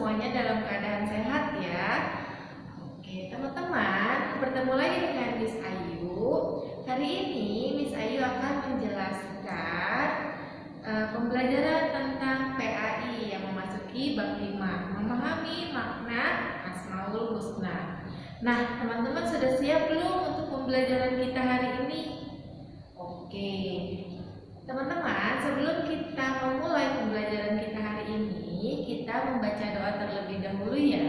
semuanya dalam keadaan sehat ya. Oke, teman-teman, bertemu lagi dengan Miss Ayu. Hari ini Miss Ayu akan menjelaskan pembelajaran tentang PAI yang memasuki bab 5, memahami makna Asmaul Husna. Nah, teman-teman sudah siap belum untuk pembelajaran kita hari ini? Oke. Teman-teman, sebelum kita memulai pembelajaran kita hari ini, kita membaca doa terlebih dahulu ya.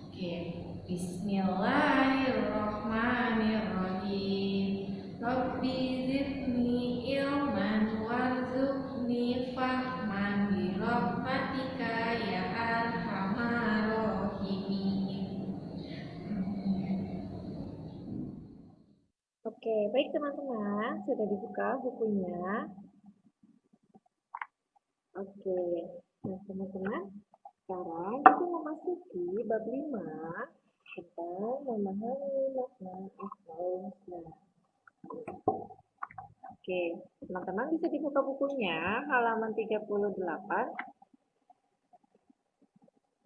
Oke. Bismillahirrahmanirrahim. Rabbi zidni ilman warzuqni fahman bi rahmatika ya arhamar rahimin. Oke, baik teman-teman, sudah dibuka bukunya. Oke, nah teman-teman, sekarang kita memasuki bab 5 tentang memahami makna Asmaul Husna. Oke, teman-teman bisa dibuka bukunya halaman 38.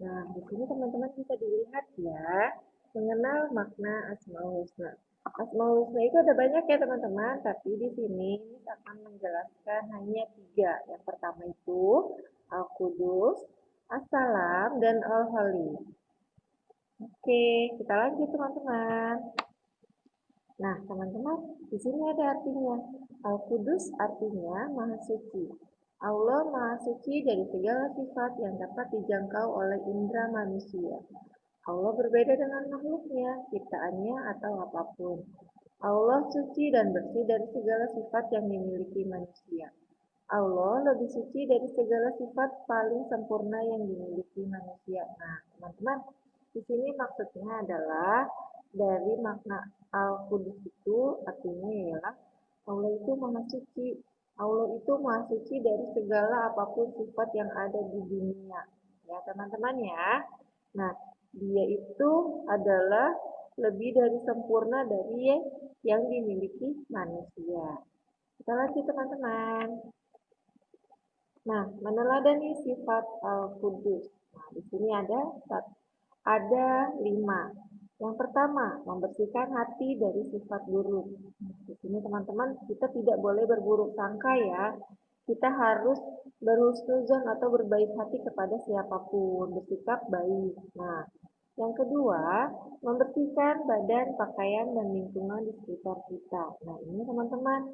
Nah, di sini teman-teman bisa dilihat ya, mengenal makna Asmaul Husna. Asmaul Husna itu ada banyak ya teman-teman, tapi di sini akan menjelaskan hanya 3. Yang pertama itu Al-Qudus, As-Salam, dan Al-Halim. Oke, kita lanjut teman-teman. Nah, teman-teman, di sini ada artinya. Al-Qudus artinya Maha Suci. Allah Maha Suci dari segala sifat yang dapat dijangkau oleh indera manusia. Allah berbeda dengan makhluknya, ciptaannya, atau apapun. Allah suci dan bersih dari segala sifat yang dimiliki manusia. Allah lebih suci dari segala sifat paling sempurna yang dimiliki manusia. Nah, teman-teman, di sini maksudnya adalah dari makna Al-Qudus itu artinya ialah Allah itu Maha Suci. Allah itu Maha Suci dari segala apapun sifat yang ada di dunia. Ya, teman-teman ya. Nah, dia itu adalah lebih dari sempurna dari yang dimiliki manusia. Kita lanjut teman-teman. Nah, meneladani sifat Al-Qudus. Nah, di sini ada 5. Yang pertama, membersihkan hati dari sifat buruk. Nah, di sini teman-teman, kita tidak boleh berburuk sangka ya. Kita harus berhusnuzon atau berbaik hati kepada siapapun, bersikap baik. Nah, yang kedua, membersihkan badan, pakaian, dan lingkungan di sekitar kita. Nah, ini teman-teman,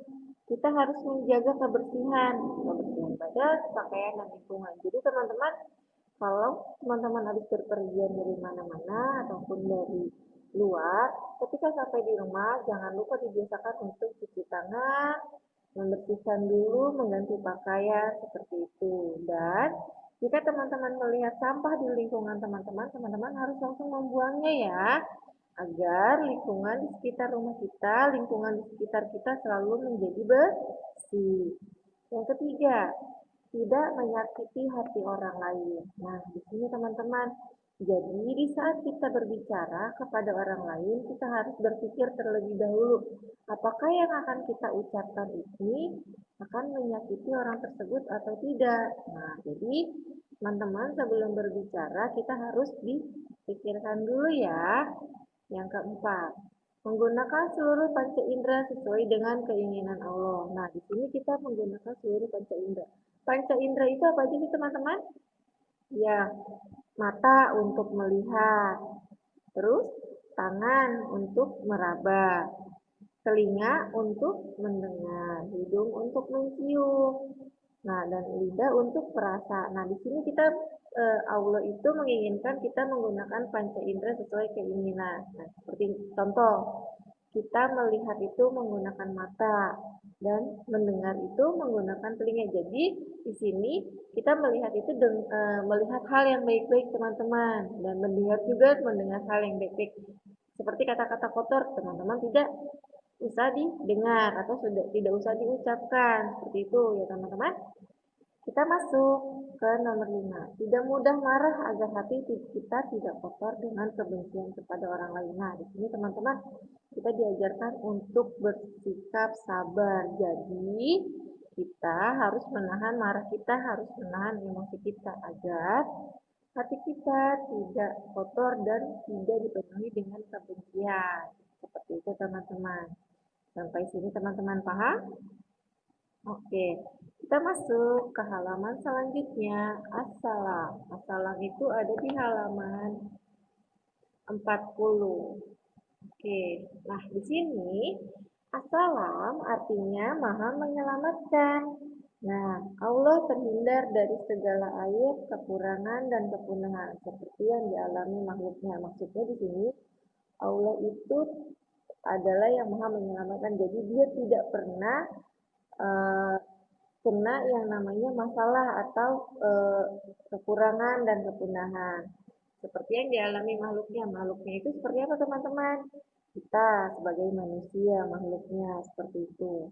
kita harus menjaga kebersihan badan, pakaian, dan lingkungan. Jadi teman-teman, kalau teman-teman habis berpergian dari mana-mana ataupun dari luar, ketika sampai di rumah, jangan lupa dibiasakan untuk cuci tangan, membersihkan dulu, mengganti pakaian, seperti itu. Dan jika teman-teman melihat sampah di lingkungan teman-teman, teman-teman harus langsung membuangnya ya, agar lingkungan di sekitar rumah kita, lingkungan di sekitar kita selalu menjadi bersih. Yang ketiga, tidak menyakiti hati orang lain. Nah, di sini teman-teman, jadi di saat kita berbicara kepada orang lain, kita harus berpikir terlebih dahulu, apakah yang akan kita ucapkan ini akan menyakiti orang tersebut atau tidak. Nah, jadi teman-teman sebelum berbicara kita harus dipikirkan dulu ya. Yang keempat, menggunakan seluruh panca indera sesuai dengan keinginan Allah. Nah, di sini kita menggunakan seluruh panca indera. Panca indera itu apa aja sih teman-teman? Ya, mata untuk melihat, terus tangan untuk meraba, telinga untuk mendengar, hidung untuk mencium, nah dan lidah untuk perasa. Nah di sini kita Allah itu menginginkan kita menggunakan panca indera sesuai keinginan. Nah seperti contoh, kita melihat itu menggunakan mata dan mendengar itu menggunakan telinga. Jadi di sini kita melihat itu melihat hal yang baik-baik teman-teman dan mendengar juga mendengar hal yang baik-baik. Seperti kata-kata kotor teman-teman tidak usah didengar atau sudah tidak usah diucapkan. Seperti itu ya teman-teman. Kita masuk ke nomor 5. Tidak mudah marah agar hati kita tidak kotor dengan kebencian kepada orang lain. Nah, di sini teman-teman kita diajarkan untuk bersikap sabar. Jadi, kita harus menahan marah kita, harus menahan emosi kita agar hati kita tidak kotor dan tidak dipenuhi dengan kebencian. Seperti itu teman-teman. Sampai sini teman-teman paham? Oke, kita masuk ke halaman selanjutnya. Assalam. Assalam itu ada di halaman 40. Oke, nah di sini assalam artinya maha menyelamatkan. Nah, Allah terhindar dari segala aib, kekurangan, dan kepunahan seperti yang dialami makhluknya. Maksudnya di sini Allah itu adalah yang maha menyelamatkan. Jadi dia tidak pernah eh, kena yang namanya masalah atau kekurangan dan kepunahan. Seperti yang dialami makhluknya. Makhluknya itu seperti apa teman-teman? Kita sebagai manusia, makhluknya seperti itu.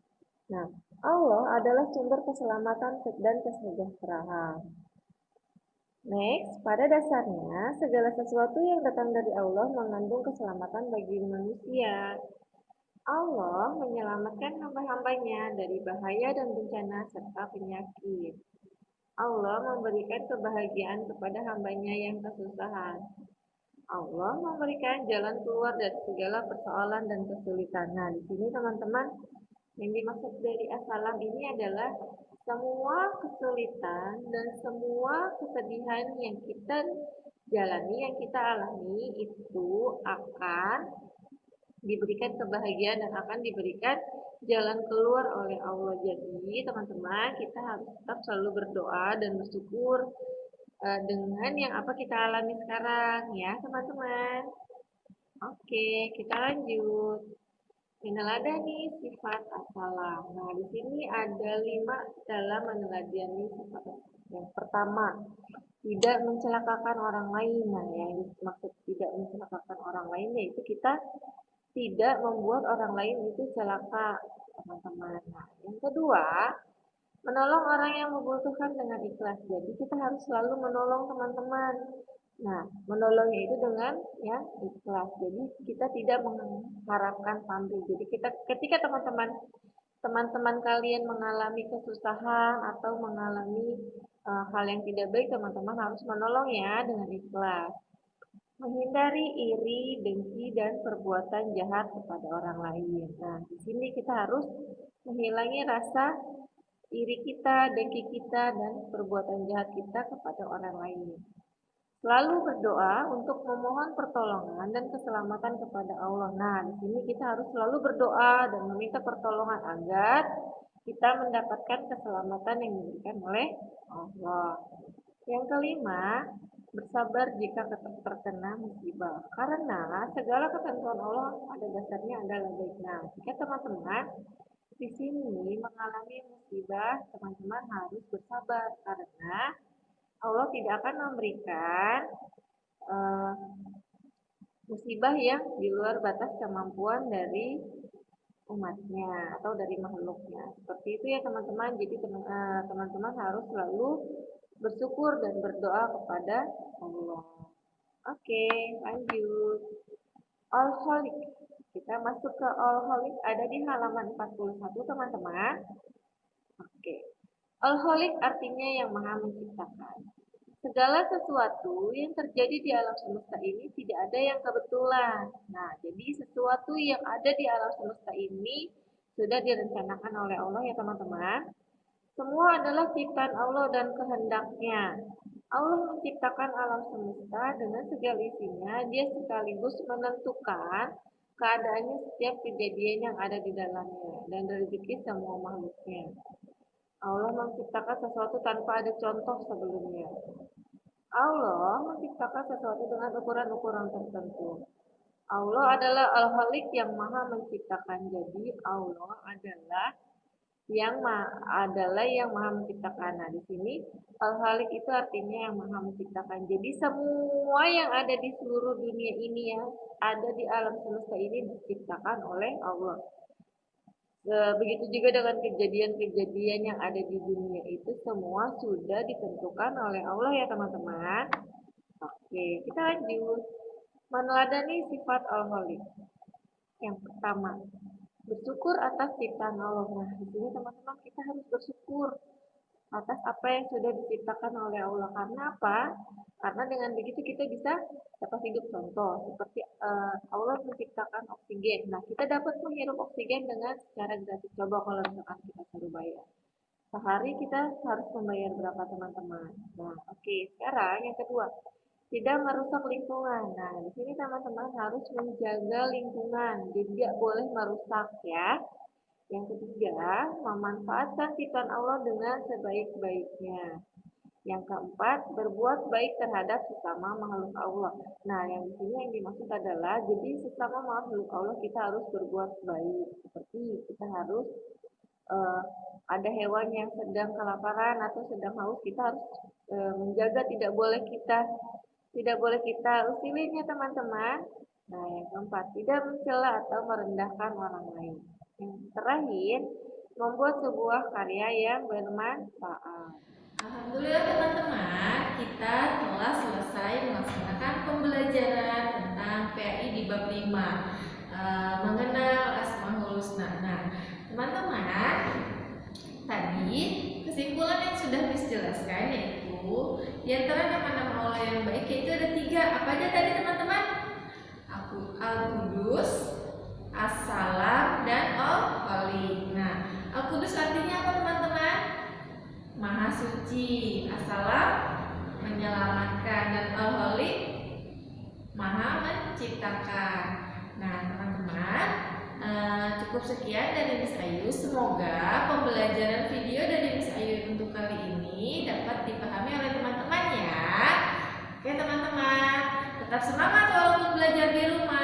Nah, Allah adalah sumber keselamatan dan kesejahteraan. Next, pada dasarnya, segala sesuatu yang datang dari Allah mengandung keselamatan bagi manusia. Allah menyelamatkan hamba-hambanya dari bahaya dan bencana serta penyakit. Allah memberikan kebahagiaan kepada hambanya yang kesusahan. Allah memberikan jalan keluar dari segala persoalan dan kesulitan. Nah, di sini teman-teman, yang dimaksud dari assalam ini adalah semua kesulitan dan semua kesedihan yang kita jalani, yang kita alami itu akan diberikan kebahagiaan dan akan diberikan jalan keluar oleh Allah. Jadi, teman-teman, kita harus tetap selalu berdoa dan bersyukur dengan yang apa kita alami sekarang ya, teman-teman. Oke, kita lanjut. Meneladani sifat assalam. Nah, di sini ada 5 dalam meneladani sifat. Yang pertama, tidak mencelakakan orang lain. Nah, yang dimaksud tidak mencelakakan orang lain yaitu kita tidak membuat orang lain itu celaka, teman-teman. Nah, yang kedua, menolong orang yang membutuhkan dengan ikhlas. Jadi kita harus selalu menolong teman-teman. Nah, menolongnya itu dengan ya ikhlas. Jadi kita tidak mengharapkan pamrih. Jadi kita ketika teman-teman kalian mengalami kesusahan atau mengalami hal yang tidak baik, teman-teman harus menolong ya dengan ikhlas. Menghindari iri, dengki, dan perbuatan jahat kepada orang lain. Nah, di sini kita harus menghilangi rasa iri kita, dengki kita, dan perbuatan jahat kita kepada orang lain. Selalu berdoa untuk memohon pertolongan dan keselamatan kepada Allah. Nah, di sini kita harus selalu berdoa dan meminta pertolongan agar kita mendapatkan keselamatan yang diberikan oleh Allah. Yang kelima, bersabar jika terkena musibah. Karena segala ketentuan Allah pada dasarnya adalah baik. Nah, jika teman-teman di sini mengalami musibah, teman-teman harus bersabar karena Allah tidak akan memberikan uh, musibah yang di luar batas kemampuan dari umatnya atau dari makhluknya. Seperti itu ya teman-teman. Jadi teman-teman harus selalu bersyukur dan berdoa kepada Allah. Oke, lanjut. Alholik. Kita masuk ke alholik ada di halaman 41 teman-teman. Oke. Alholik artinya yang maha menciptakan. Segala sesuatu yang terjadi di alam semesta ini tidak ada yang kebetulan. Nah, jadi sesuatu yang ada di alam semesta ini sudah direncanakan oleh Allah ya teman-teman. Semua adalah ciptaan Allah dan kehendaknya. Allah menciptakan alam semesta dengan segala isinya. Dia sekaligus menentukan keadaannya setiap kejadian yang ada di dalamnya dan rezeki semua makhluknya. Allah menciptakan sesuatu tanpa ada contoh sebelumnya. Allah menciptakan sesuatu dengan ukuran-ukuran tertentu. Allah adalah Al-Khaliq yang maha menciptakan. Jadi Allah adalah yang maha menciptakan. Nah, di sini Al-Khaliq itu artinya yang maha menciptakan. Jadi semua yang ada di seluruh dunia ini yang ada di alam semesta ini diciptakan oleh Allah. Begitu juga dengan kejadian-kejadian yang ada di dunia itu semua sudah ditentukan oleh Allah ya teman-teman. Oke, kita lanjut. Meneladani sifat Al-Khaliq. Yang pertama, bersyukur atas ciptaan Allah. Nah, di sini teman-teman kita harus bersyukur atas apa yang sudah diciptakan oleh Allah. Karena apa? Karena dengan begitu kita bisa dapat hidup. Contoh seperti Allah menciptakan oksigen. Nah, kita dapat menghirup oksigen dengan secara gratis. Coba kalau misalkan kita suruh bayar. Sehari kita harus membayar berapa teman-teman? Nah, oke. Sekarang yang kedua, tidak merusak lingkungan. Nah, di sini teman-teman harus menjaga lingkungan. Jadi tidak boleh merusak ya. Yang ketiga, memanfaatkan ciptaan Allah dengan sebaik-baiknya. Yang keempat, berbuat baik terhadap sesama makhluk Allah. Nah, yang di sini yang dimaksud adalah jadi sesama makhluk Allah kita harus berbuat baik. Seperti kita harus ada hewan yang sedang kelaparan atau sedang haus, kita harus menjaga, tidak boleh kita usilin ya teman-teman. Nah, yang keempat, tidak mencela atau merendahkan orang lain. Yang terakhir, membuat sebuah karya yang bermanfaat. Alhamdulillah teman-teman, kita telah selesai melaksanakan pembelajaran tentang PAI di bab 5, mengenal Asmaul Husna. Nah, teman-teman, tadi kesimpulan yang sudah Miss jelaskan yaitu di antara nama-nama Allah yang baik yaitu ada 3. Apa aja tadi teman-teman? Al-Qudus, As-Salam, dan Al-Khaliq. Nah, Al-Qudus artinya apa teman-teman? Maha suci. As-Salam menyelamatkan, dan Al-Khaliq Maha menciptakan. Nah teman-teman, cukup sekian dari Miss Ayu. Semoga pembelajaran video dari Miss Ayu untuk kali ini dapat dipahami oleh teman-teman ya. Oke teman-teman, tetap semangat walaupun belajar di rumah.